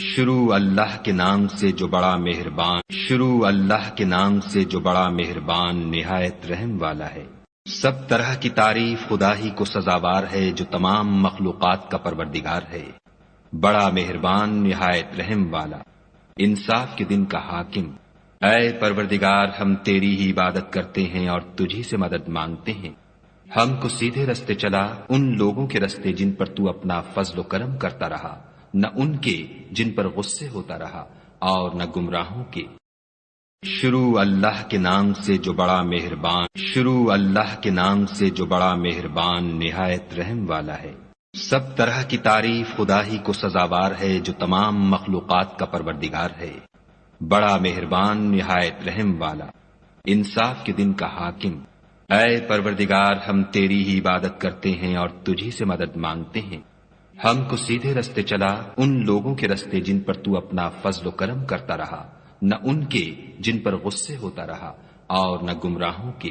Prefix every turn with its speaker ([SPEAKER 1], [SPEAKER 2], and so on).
[SPEAKER 1] شروع اللہ کے نام سے جو بڑا مہربان، شروع اللہ کے نام سے جو بڑا مہربان نہایت رحم والا ہے۔ سب طرح کی تعریف خدا ہی کو سزاوار ہے جو تمام مخلوقات کا پروردگار ہے، بڑا مہربان نہایت رحم والا، انصاف کے دن کا حاکم۔ اے پروردگار، ہم تیری ہی عبادت کرتے ہیں اور تجھی سے مدد مانگتے ہیں۔ ہم کو سیدھے رستے چلا، ان لوگوں کے رستے جن پر تو اپنا فضل و کرم کرتا رہا، نہ ان کے جن پر غصے ہوتا رہا، اور نہ گمراہوں کے۔ شروع اللہ کے نام سے جو بڑا مہربان، شروع اللہ کے نام سے جو بڑا مہربان نہایت رحم والا ہے۔ سب طرح کی تعریف خدا ہی کو سزاوار ہے جو تمام مخلوقات کا پروردگار ہے، بڑا مہربان نہایت رحم والا، انصاف کے دن کا حاکم۔ اے پروردگار، ہم تیری ہی عبادت کرتے ہیں اور تجھی سے مدد مانگتے ہیں۔ ہم کو سیدھے رستے چلا، ان لوگوں کے رستے جن پر تو اپنا فضل و کرم کرتا رہا، نہ ان کے جن پر غصے ہوتا رہا، اور نہ گمراہوں کے۔